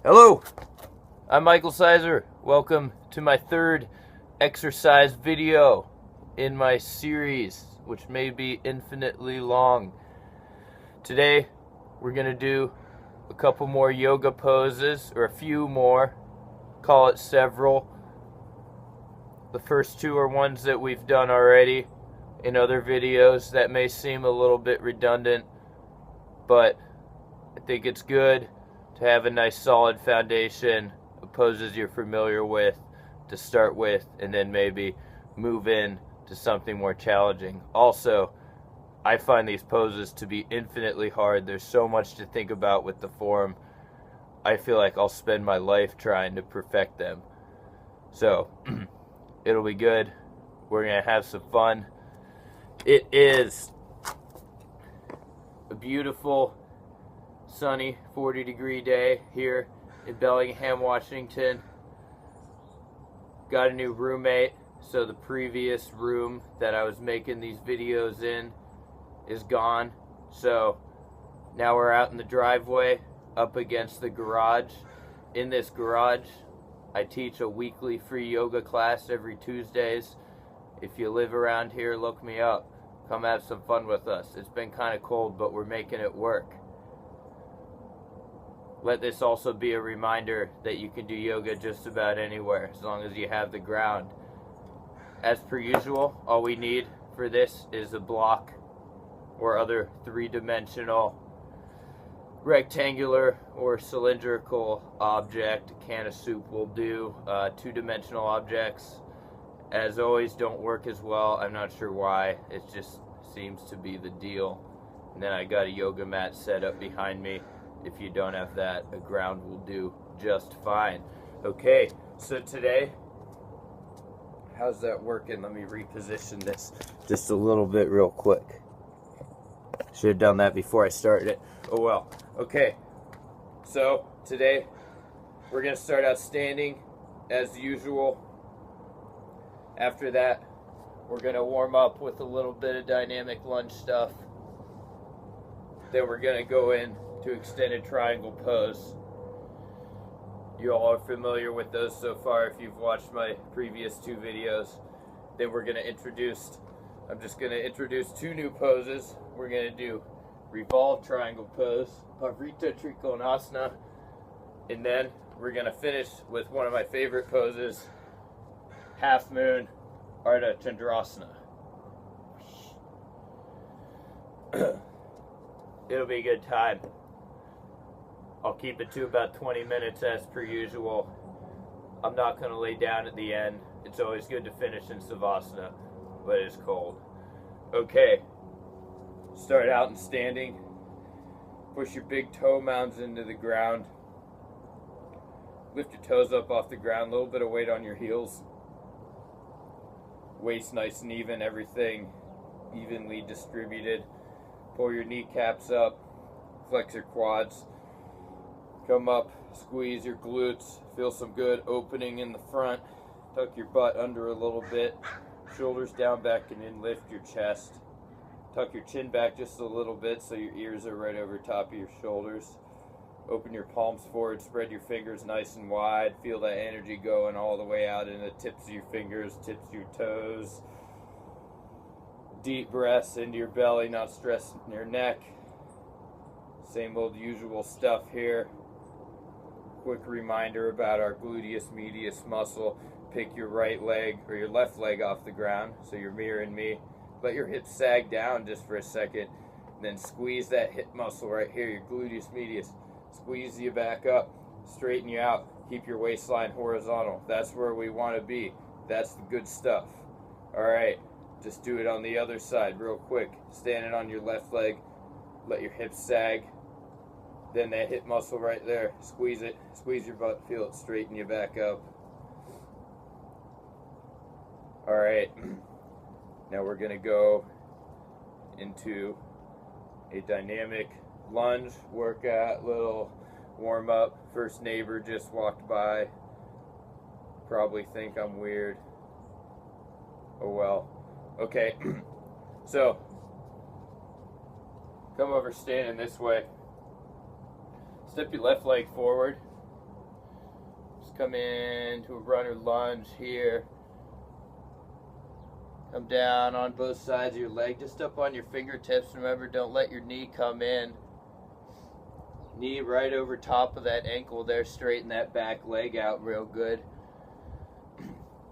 Hello, I'm Michael Seiser. Welcome to my third exercise video in my series, which may be infinitely long. Today, we're going to do a couple more yoga poses, or a few more, call it several. The first two are ones that we've done already in other videos that may seem a little bit redundant, but I think it's good to have a nice solid foundation of poses you're familiar with to start with, and then maybe move in to something more challenging. Also, I find these poses to be infinitely hard. There's so much to think about with the form. I feel like I'll spend my life trying to perfect them. So, it'll be good. We're going to have some fun. It is a beautiful, sunny 40-degree day here in Bellingham, Washington. Got a new roommate, so the previous room that I was making these videos in is gone. So now we're out in the driveway up against the garage. In this garage, I teach a weekly free yoga class every Tuesdays. If you live around here, look me up. Come have some fun with us. It's been kind of cold, but we're making it work. Let this also be a reminder that you can do yoga just about anywhere as long as you have the ground. As per usual, all we need for this is a block or other three-dimensional, rectangular or cylindrical object. A can of soup will do. Two-dimensional objects, as always, don't work as well. I'm not sure why. It just seems to be the deal. And then I got a yoga mat set up behind me. If you don't have that, a ground will do just fine. Okay, so today, how's that working? Let me reposition this just a little bit real quick. Should have done that before I started it. Oh well. Okay, so today we're going to start out standing as usual. After that, we're going to warm up with a little bit of dynamic lunge stuff. Then we're going to go in to extended triangle pose. You all are familiar with those so far if you've watched my previous two videos. Then we're going to I'm just going to introduce two new poses. We're going to do revolved triangle pose, Pavrita Trikonasana, and then we're going to finish with one of my favorite poses, half moon Ardha Chandrasana. It'll be a good time. I'll keep it to about 20 minutes as per usual. I'm not going to lay down at the end. It's always good to finish in Savasana, but it's cold. Okay, start out in standing. Push your big toe mounds into the ground. Lift your toes up off the ground, a little bit of weight on your heels. Waist nice and even, everything evenly distributed. Pull your kneecaps up, flex your quads. Come up, squeeze your glutes, feel some good opening in the front. Tuck your butt under a little bit, shoulders down, back and in, lift your chest. Tuck your chin back just a little bit so your ears are right over top of your shoulders. Open your palms forward, spread your fingers nice and wide. Feel that energy going all the way out in the tips of your fingers, tips of your toes. Deep breaths into your belly, not stressing your neck. Same old usual stuff here. Quick reminder about our gluteus medius muscle. Pick your right leg or your left leg off the ground, so you're mirroring me. Let your hips sag down just for a second. Then squeeze that hip muscle right here, your gluteus medius. Squeeze you back up, straighten you out. Keep your waistline horizontal. That's where we want to be. That's the good stuff. All right, just do it on the other side real quick. Standing on your left leg, let your hips sag. Then that hip muscle right there, squeeze it, squeeze your butt, feel it straighten you back up. All right, now we're gonna go into a dynamic lunge workout, little warm up. First neighbor just walked by, probably think I'm weird. Oh well. Okay, so come over standing this way. Step your left leg forward. Just come into a runner lunge here. Come down on both sides of your leg, just up on your fingertips. Remember, don't let your knee come in. Knee right over top of that ankle there. Straighten that back leg out real good.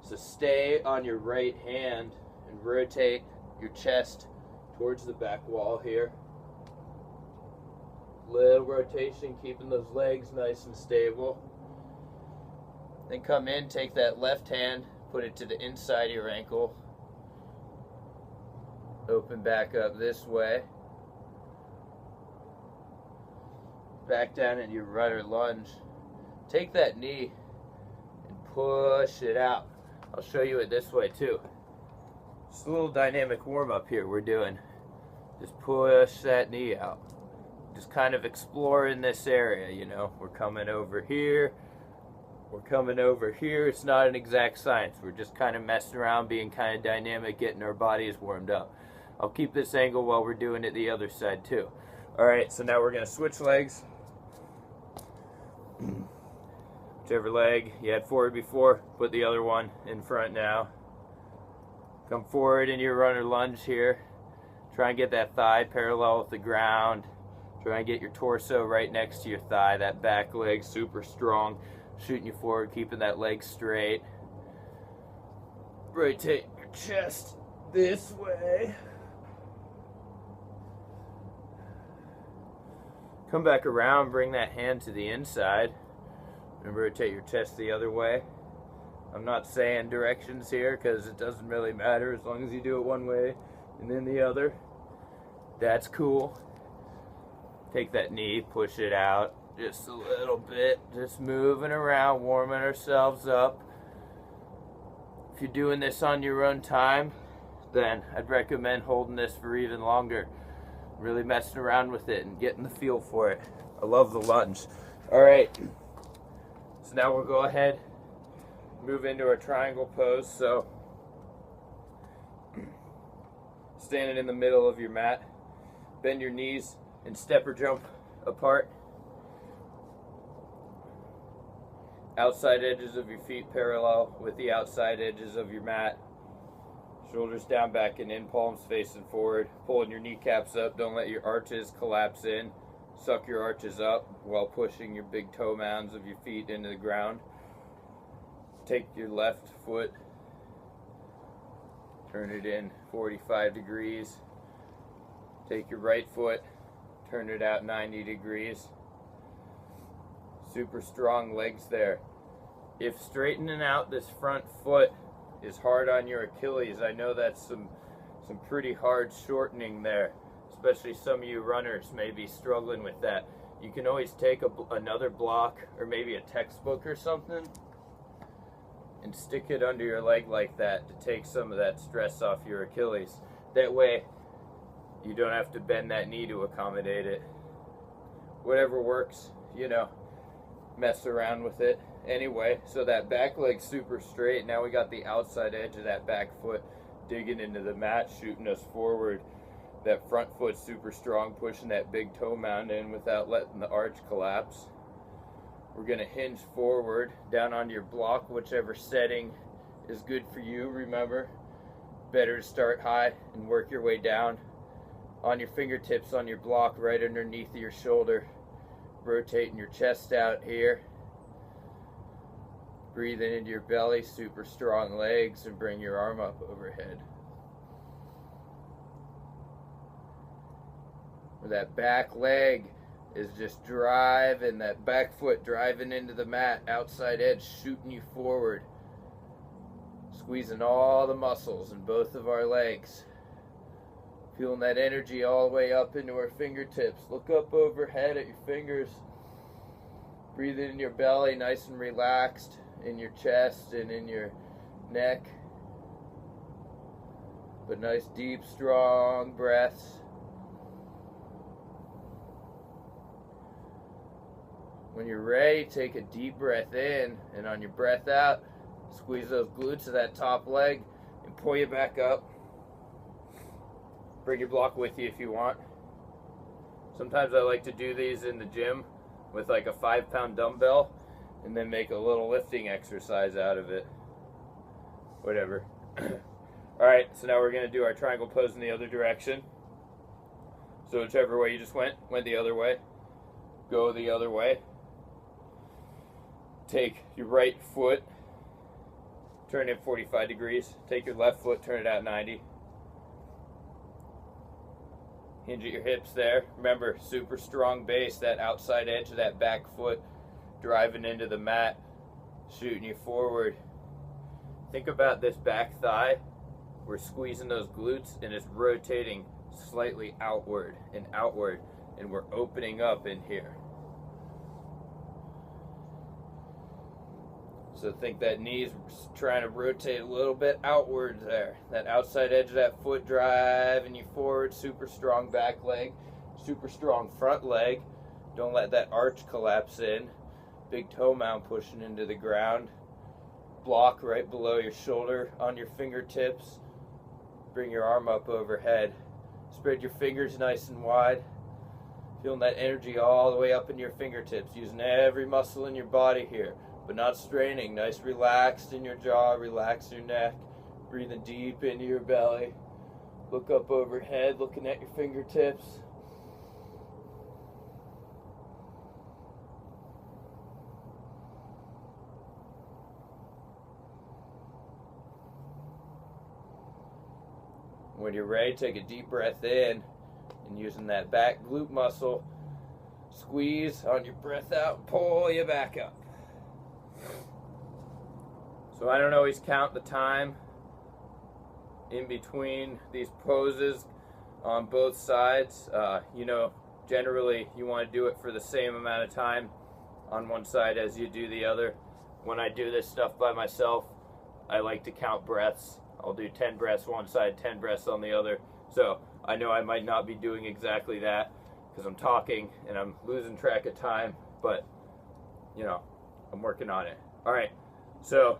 So stay on your right hand and rotate your chest towards the back wall here. Little rotation, keeping those legs nice and stable. Then come in, take that left hand, put it to the inside of your ankle. Open back up this way. Back down in your runner lunge. Take that knee and push it out. I'll show you it this way too. Just a little dynamic warm up here we're doing. Just push that knee out. Just kind of exploring this area, you know. We're coming over here. We're coming over here. It's not an exact science. We're just kind of messing around, being kind of dynamic, getting our bodies warmed up. I'll keep this angle while we're doing it the other side too. Alright, so now we're going to switch legs. Whichever leg you had forward before, put the other one in front now. Come forward in your runner lunge here. Try and get that thigh parallel with the ground. Try and get your torso right next to your thigh. That back leg super strong. Shooting you forward, keeping that leg straight. Rotate your chest this way. Come back around, bring that hand to the inside, and rotate your chest the other way. I'm not saying directions here because it doesn't really matter as long as you do it one way and then the other. That's cool. Take that knee, push it out just a little bit. Just moving around, warming ourselves up. If you're doing this on your own time, then I'd recommend holding this for even longer. Really messing around with it and getting the feel for it. I love the lunge. Alright, so now we'll go ahead and move into our triangle pose. So, standing in the middle of your mat, bend your knees and step or jump apart. Outside edges of your feet parallel with the outside edges of your mat. Shoulders down, back and in, palms facing forward. Pulling your kneecaps up. Don't let your arches collapse in. Suck your arches up while pushing your big toe mounds of your feet into the ground. Take your left foot, turn it in 45 degrees. Take your right foot, turn it out 90 degrees. Super strong legs there. If straightening out this front foot is hard on your Achilles, I know that's some pretty hard shortening there, especially some of you runners may be struggling with that. You can always take another block or maybe a textbook or something and stick it under your leg like that to take some of that stress off your Achilles. That way you don't have to bend that knee to accommodate it. Whatever works, you know, mess around with it. Anyway, so that back leg's super straight. Now we got the outside edge of that back foot digging into the mat, shooting us forward. That front foot super strong, pushing that big toe mound in without letting the arch collapse. We're going to hinge forward, down onto your block, whichever setting is good for you. Remember, better to start high and work your way down. On your fingertips on your block, right underneath your shoulder. Rotating your chest out here. Breathing into your belly, super strong legs, and bring your arm up overhead. Where that back leg is just driving, that back foot driving into the mat, outside edge shooting you forward. Squeezing all the muscles in both of our legs. Feeling that energy all the way up into our fingertips. Look up overhead at your fingers. Breathing in your belly, nice and relaxed, in your chest and in your neck. But nice, deep, strong breaths. When you're ready, take a deep breath in, and on your breath out, squeeze those glutes of that top leg and pull you back up. Bring your block with you if you want. Sometimes I like to do these in the gym with like a 5-pound dumbbell, and then make a little lifting exercise out of it. Whatever. Alright, so now we're going to do our triangle pose in the other direction. So whichever way you just went the other way. Go the other way. Take your right foot, turn it 45 degrees. Take your left foot, turn it at 90. Hinge at your hips there. Remember, super strong base, that outside edge of that back foot driving into the mat, shooting you forward. Think about this back thigh. We're squeezing those glutes and it's rotating slightly outward, and we're opening up in here. So think that knee's trying to rotate a little bit outward there. That outside edge of that foot driving you forward. Super strong back leg, super strong front leg. Don't let that arch collapse in. Big toe mound pushing into the ground. Block right below your shoulder on your fingertips. Bring your arm up overhead. Spread your fingers nice and wide. Feeling that energy all the way up in your fingertips. Using every muscle in your body here, but not straining. Nice relaxed in your jaw, relax your neck. Breathing deep into your belly. Look up overhead, looking at your fingertips. When you're ready, take a deep breath in, and using that back glute muscle, squeeze on your breath out, pull you back up. So I don't always count the time in between these poses on both sides. You know, generally you want to do it for the same amount of time on one side as you do the other. When I do this stuff by myself, I like to count breaths. I'll do 10 breaths one side, 10 breaths on the other. So I know I might not be doing exactly that because I'm talking and I'm losing track of time, but you know, I'm working on it. All right, so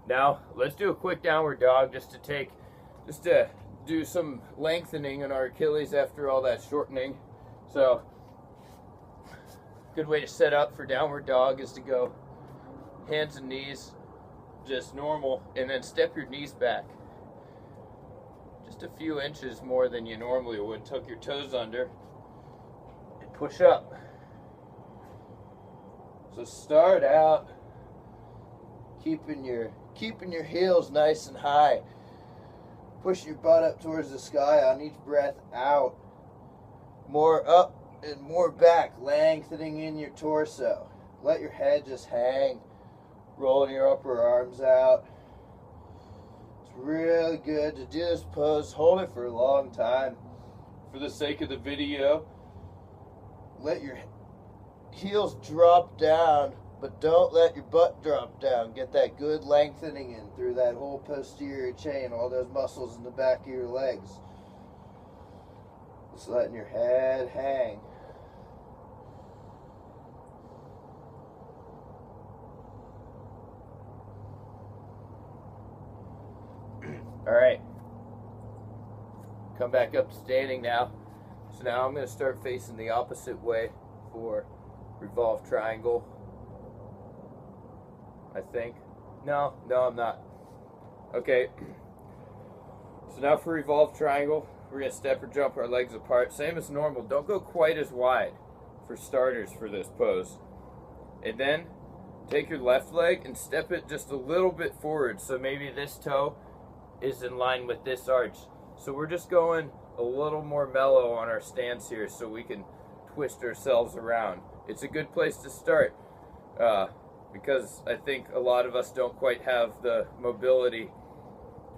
now let's do a quick downward dog just to do some lengthening in our Achilles after all that shortening. So good way to set up for downward dog is to go hands and knees just normal, and then step your knees back just a few inches more than you normally would. Tuck your toes under and push up. So start out keeping your heels nice and high. Push your butt up towards the sky on each breath out. More up and more back, lengthening in your torso. Let your head just hang. Rolling your upper arms out. It's really good to do this pose. Hold it for a long time. For the sake of the video, let your heels drop down, but don't let your butt drop down. Get that good lengthening in through that whole posterior chain, all those muscles in the back of your legs. Just letting your head hang. Alright, come back up to standing now. So now I'm going to start facing the opposite way for revolved triangle, I think. No, I'm not. Okay, so now for revolved triangle, we're going to step or jump our legs apart. Same as normal, don't go quite as wide for starters for this pose. And then take your left leg and step it just a little bit forward, so maybe this toe is in line with this arch. So we're just going a little more mellow on our stance here so we can twist ourselves around. It's a good place to start because I think a lot of us don't quite have the mobility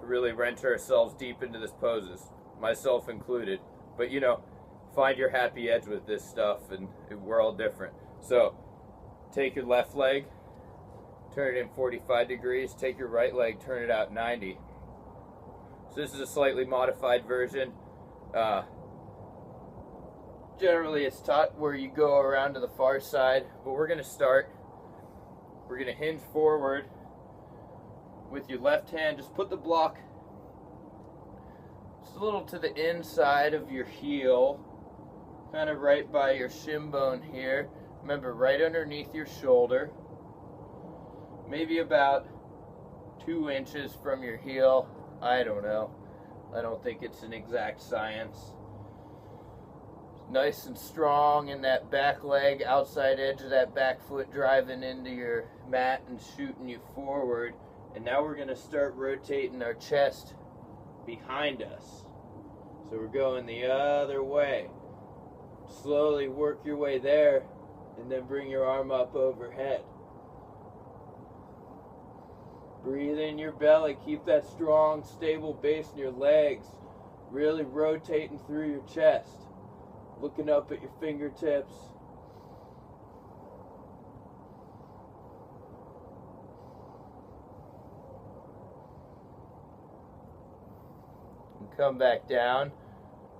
to really wrench ourselves deep into this poses, myself included. But you know, find your happy edge with this stuff, and we're all different. So take your left leg, turn it in 45 degrees, take your right leg, turn it out 90. So this is a slightly modified version. Generally it's taught where you go around to the far side, but we're going to hinge forward with your left hand. Just put the block just a little to the inside of your heel, kind of right by your shin bone here. Remember, right underneath your shoulder, maybe about 2 inches from your heel. I don't know. I don't think it's an exact science. Nice and strong in that back leg, outside edge of that back foot driving into your mat and shooting you forward. And now we're going to start rotating our chest behind us. So we're going the other way. Slowly work your way there, and then bring your arm up overhead. Breathe in your belly. Keep that strong, stable base in your legs. Really rotating through your chest. Looking up at your fingertips. And come back down.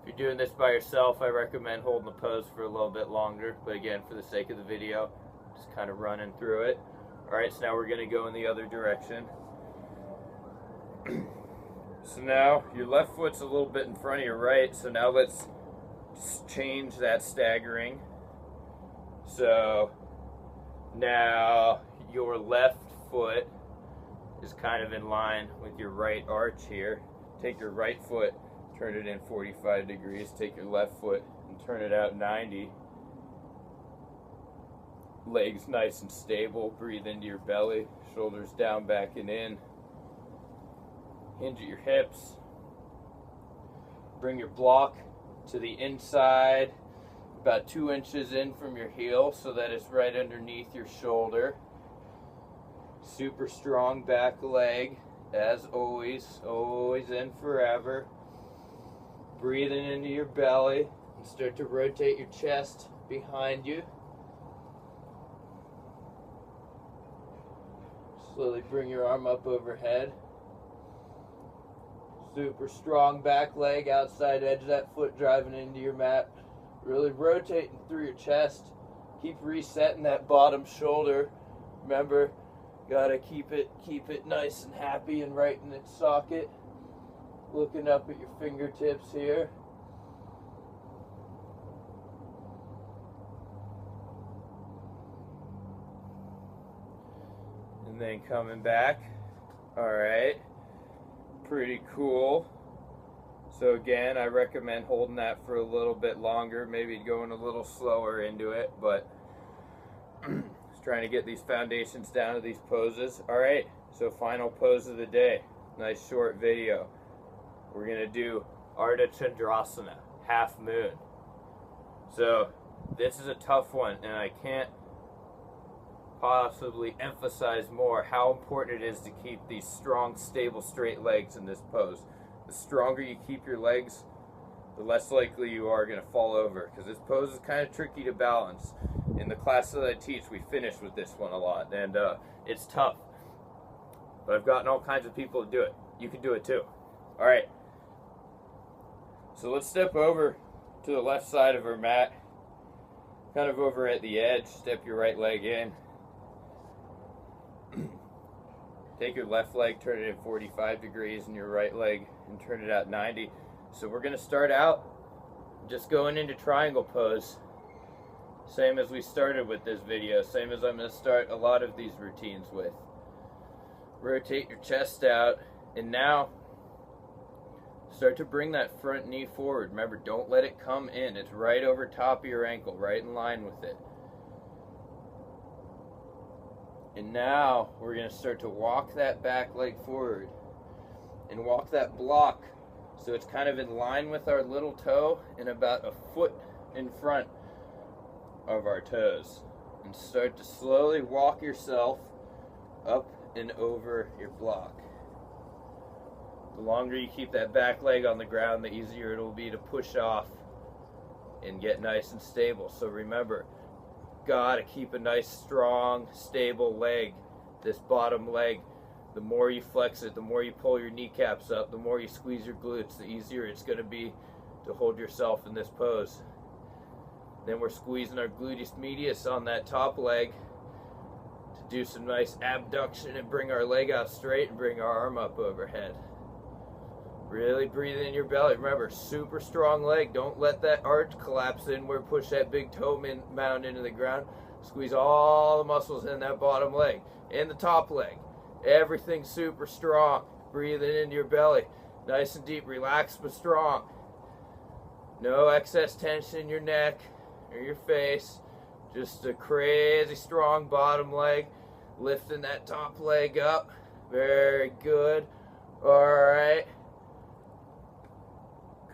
If you're doing this by yourself, I recommend holding the pose for a little bit longer. But again, for the sake of the video, just kind of running through it. Alright, so now we're going to go in the other direction. So now your left foot's a little bit in front of your right. So now let's change that staggering. So now your left foot is kind of in line with your right arch here. Take your right foot, turn it in 45 degrees. Take your left foot and turn it out 90. Legs nice and stable. Breathe into your belly. Shoulders down, back and in. Hinge at your hips. Bring your block to the inside, about 2 inches in from your heel, so that it's right underneath your shoulder. Super strong back leg, as always. Always in forever. Breathing into your belly. And start to rotate your chest behind you. Slowly bring your arm up overhead. Super strong back leg, outside edge of that foot driving into your mat. Really rotating through your chest. Keep resetting that bottom shoulder. Remember, gotta keep it nice and happy and right in its socket. Looking up at your fingertips here. And then coming back. Alright. Pretty cool. So again, I recommend holding that for a little bit longer, maybe going a little slower into it, but just trying to get these foundations down to these poses. Alright, so final pose of the day. Nice short video. We're going to do Ardha Chandrasana, half moon. So this is a tough one, and I can't possibly emphasize more how important it is to keep these strong, stable, straight legs in this pose. The stronger you keep your legs, the less likely you are going to fall over, because this pose is kind of tricky to balance. In the class that I teach, we finish with this one a lot, and it's tough. But I've gotten all kinds of people to do it. You can do it too. Alright, so let's step over to the left side of our mat, kind of over at the edge. Step your right leg in. Take your left leg, turn it in 45 degrees, and your right leg, and turn it out 90. So we're going to start out just going into triangle pose. Same as we started with this video, same as I'm going to start a lot of these routines with. Rotate your chest out, and now start to bring that front knee forward. Remember, don't let it come in. It's right over top of your ankle, right in line with it. And now we're going to start to walk that back leg forward and walk that block so it's kind of in line with our little toe and about a foot in front of our toes. And start to slowly walk yourself up and over your block. The longer you keep that back leg on the ground, the easier it will be to push off and get nice and stable. So remember, gotta keep a nice, strong, stable leg. This bottom leg, the more you flex it, the more you pull your kneecaps up, the more you squeeze your glutes, the easier it's going to be to hold yourself in this pose. Then we're squeezing our gluteus medius on that top leg to do some nice abduction and bring our leg out straight and bring our arm up overhead. Really breathe in your belly. Remember, super strong leg. Don't let that arch collapse inward, push that big toe mound into the ground. Squeeze all the muscles in that bottom leg, in the top leg. Everything super strong. Breathing into your belly. Nice and deep, relaxed but strong. No excess tension in your neck or your face. Just a crazy strong bottom leg. Lifting that top leg up. Very good. Alright.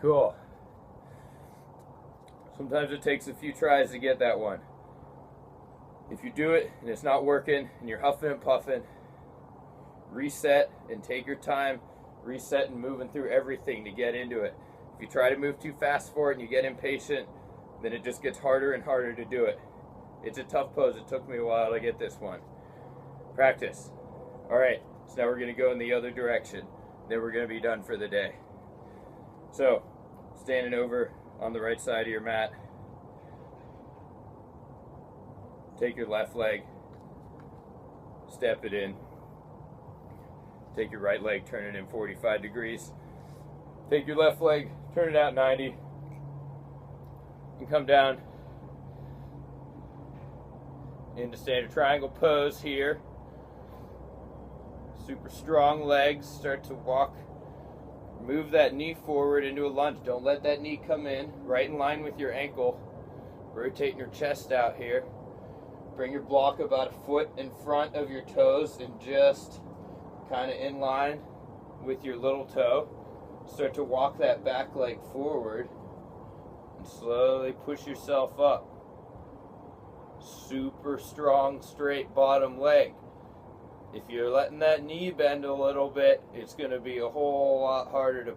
Cool. Sometimes it takes a few tries to get that one. If you do it and it's not working and you're huffing and puffing, reset and take your time, reset and moving through everything to get into it. If you try to move too fast for it and you get impatient, then it just gets harder and harder to do it. It's a tough pose. It took me a while to get this one. Practice. Alright, so now we're going to go in the other direction. Then we're going to be done for the day. So, standing over on the right side of your mat. Take your left leg, step it in. Take your right leg, turn it in 45 degrees. Take your left leg, turn it out 90. And come down into standard triangle pose here. Super strong legs, start to walk. Move that knee forward into a lunge. Don't let that knee come in, right in line with your ankle. Rotating your chest out here. Bring your block about a foot in front of your toes and just kind of in line with your little toe. Start to walk that back leg forward and slowly push yourself up. Super strong straight bottom leg. If you're letting that knee bend a little bit, it's going to be a whole lot harder to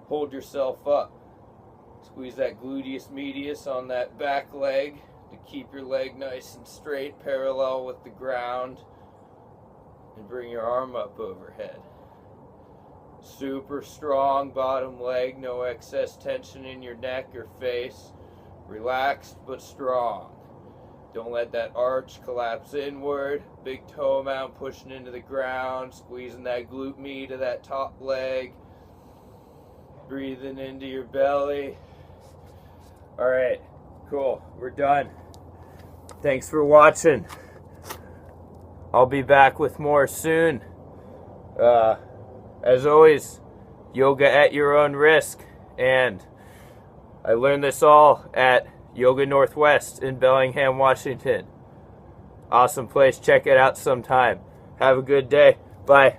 hold yourself up. Squeeze that gluteus medius on that back leg to keep your leg nice and straight, parallel with the ground, and bring your arm up overhead. Super strong bottom leg, no excess tension in your neck or face. Relaxed but strong. Don't let that arch collapse inward. Big toe amount pushing into the ground, squeezing that glute med of that top leg. Breathing into your belly. Alright, cool. We're done. Thanks for watching. I'll be back with more soon. As always, yoga at your own risk. And I learned this all at Yoga Northwest in Bellingham, Washington. Awesome place. Check it out sometime. Have a good day. Bye.